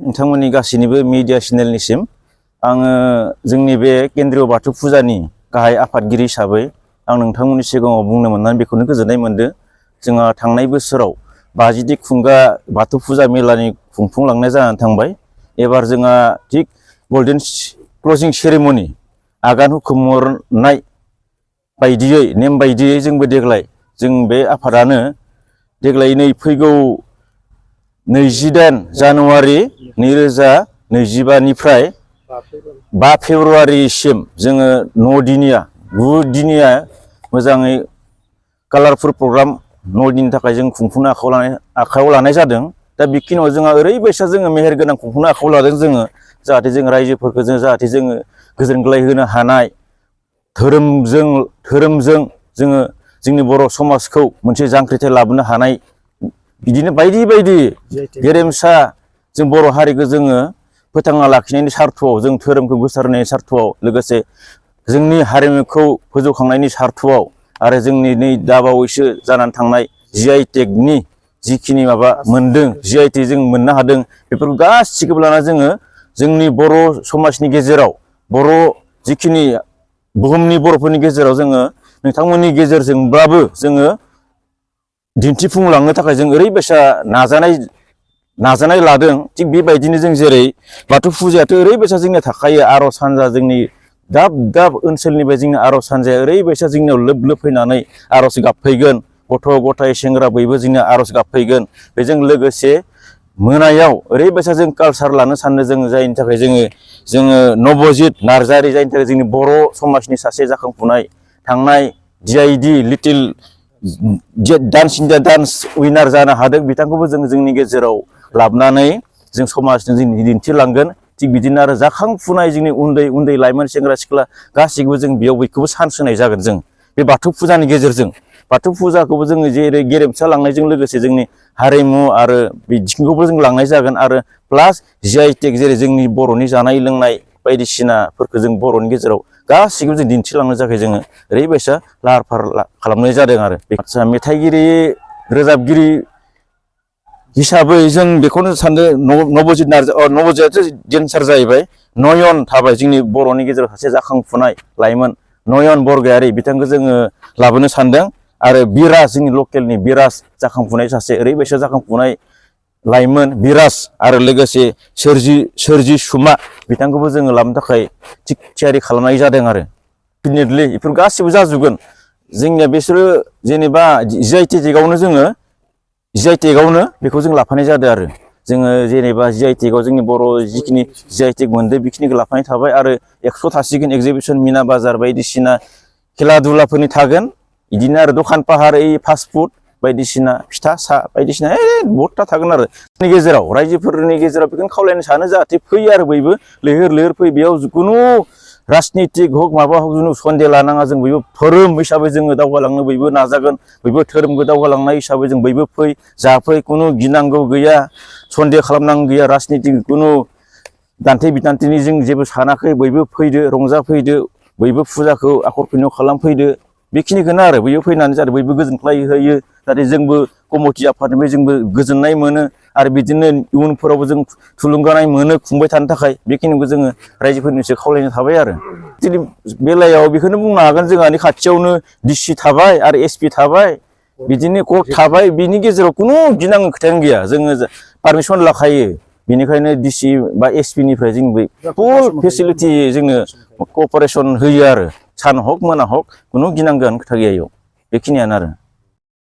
नोंथांमोननि गासैनिबो मिडिया चेनेलनिसिम आङो जोंनि बे केन्द्रीय बाथौ फुजानि गाहाय आफादगिरि हिसाबै आं नोंथांमोननि सिगाङाव बुंनो मोननानै बेखौनो गोजोननाय मोनदों। जोंहा थांनाय बोसोराव 50 खुंगा बाथौ फुजा मेलानि खुंफुंलांनाय जानानै थांबाय। एबार जोंहा थिग गल्डेन क्लजिं सेरेमनि आगान हुखुमहरनाय बायदियै नेम बायदियै जोंबो देग्लाय जों बे आफादानो देग्लाय नै फैगौ 28 जानुवारि 2025 निफ्राय 5 फेब्रुवारिसिम जोङो 9 दिनिया 9 दिनिया मोजाङै कालारफुल प्रग्राम 9 दिननि थाखाय जों खुंफुंनो आखायाव लानाय जादों। दा बेखिनियाव जोंहा ओरैबायसा जोङो मेहेरगोनां खुंफुंनो आखायाव लादों जोङो, जाहाथे जों रायजोफोरखौ जाहाथे जोङो गोजोनग्लाय होनो हानाय, धोरोमजों जोङो जोंनि बर' समाजखौ मोनसे जांख्रिथाय लाबोनो हानाय, बिदिनो बायदि बायदि गेरेमसा जों बर' हारिखौ जोङो फोथांना लाखिनायनि सार्थआव, जों धोरोमखौ गोसारनायनि सार्थआव, लोगोसे जोंनि हारिमुखौ फोजौखांनायनि सार्थआव आरो जोंनि नै दाबावैसो जानानै थांनाय GI टेगनि जिखिनि माबा मोनदों, GI टेग जों मोननो हादों, बेफोरखौ गासिखौबो लाना जोङो जोंनि बर' समाजनि गेजेराव, बर' जिखिनि बुहुमनि बर'फोरनि गेजेराव जोङो नोंथांमोननि गेजेरजोंब्लाबो जोङो दिन्थिफुंलांनो थाखाय जों ओरैबायसा नाजानाय लादों। थिग बेबायदिनो जों जेरै बाथौ फुजायाथ' ओरैबायसा जोंनिया थाखायो, आर'ज हानजा जोंनि दाब दाब ओनसोलनिफ्राय जोंनि आर'ज हानजाया ओरैबायसा जोंनियाव लोब लोब फैनानै आर'ज गाबफैगोन, गथ' गथाय सेंग्रा बयबो जोंनिया आर'ज गाबफैगोन। बेजों लोगोसे मोनायाव ओरैबायसा जों कालसार लानो सानदों जोङो, जायनि थाखाय जोङो नबजित नार्जारि, जायनि थाखाय जोंनि बर' समाजनि सासे जाखांफुनाय थांनाय DID little dance India dance winner जानो हादों, बिथांखौबो जों जोंनि गेजेराव लाबोनानै जों समाजनो जों दिन्थिलांगोन। थिग बिदिनो आरो जाखांफुनाय जोंनि उन्दै उन्दै लाइमोन सेंग्रा सिख्ला गासैखौबो जों बेयाव बयखौबो चान्स होनाय जागोन। जों बे बाथौ फुजानि गेजेरजों बाथौ फुजाखौबो जोङो जेरै गेरेमसा लांनायजों लोगोसे जोंनि हारिमु आरो बिथिंखौबो जों लांनाय जागोन, आरो प्लास GI टेग जेरै जोंनि बर'नि जानाय लोंनाय बायदिसिनाफोरखौ जों बर'नि गेजेराव गासैखौबो जों दिन्थिलांनो थाखाय जोङो ओरैबायसा लाहार फाहार खालामनाय जादों। आरो आदसा मेथाइगिरि रोजाबगिरि हिसाबै जों बेखौनो सानदों, नबजितआथ' डेन्सार जाहैबाय, नयन थाबाय जोंनि बर'नि गेजेराव सासे जाखांफुनाय लाइमोन नयन बरगयारि, बिथांखौ जोङो लाबोनो सानदों। आरो बिराज, जोंनि लकेलनि बिराज जाखांफुनाय सासे ओरैबायसा जाखांफुनाय लाइमोन बिराज, आरो लोगोसे सोरजिसुमा, बिथांखौबो जोङो लाबोनो थाखाय थिग थियारि खालामनाय जादों। आरो डेफिनेटलि बेफोर गासिबो जाजोबगोन। जोंनिया बिसोरो जेनेबा GI टेगआवनो बेखौ जों लाफानाय जादों। आरो जोङो जेनेबा GI टेगआव जोंनि बर' जिखिनि GI टेग मोनदों बेखिनिखौ लाफानाय थाबाय, आरो 100 थासिगोन एगजिबिसन, मिना बाजार बायदिसिना खेला दुलाफोरनि थागोन। बिदिनो आरो दखान पाहार, फास्ट फुड बायदिसिना फिथा सा बायदिसिना बहुदथा थागोन। आरो जोंनि गेजेराव रायजोफोरनि गेजेराव बेखौनो खावलायनो सानो, जाहाथे फैयो आरो बयबो लैहोर लैहोर फै। बेयाव खुनु राजनितिक हक माबा हक जों सन्देह लानाङा। जों बयबो धोरोम हिसाबै जोङो दावगालांनो बयबो नाजागोन, बयबो धोरोमखौ दावगालांनाय हिसाबै जों बयबो फै, जाफै, खुनु गिनांगौ गैया, सन्देह खालामनांगौ गैया, राजनितिक खुनु दान्थे बिदान्थेनि जों जेबो सानाखै। बयबो फैदो, रंजाफैदो, बयबो फुजाखौ आखर फैनायाव खालामफैदो। बेखिनिखौनो आरो बयबो फैनानै जाहाथे बयबो गोजोनख्लाय होयो, जाहाथे जोंबो कमिटि आफादनिफ्राय जोंबो गोजोननाय मोनो, आरो बिदिनो इयुनफोरावबो जों थुलुंगानाय मोनो खुंबाय थानो थाखाय। बेखिनिखौ जोङो रायजोफोरनिसो खावलायनो थाबाय। आरो दिनै बेलायाव बेखौनो बुंनो हागोन, जोंहानि खाथियावनो DC थाबाय आरो SP थाबाय, बिदिनो कर्ट थाबाय, बिनि गेजेराव खुनु गिनांगौ खोथायानो गैया। जोङो पारमिसन लाखायो, बेनिखायनो DC बा SP निफ्राय जोंबो फुल फेसिलिटि जोंनो कपारेसन होयो। आरो सान हक मोना हक खुनु गिनांगौआनो खोथा गैया। बेखिनियानो आरो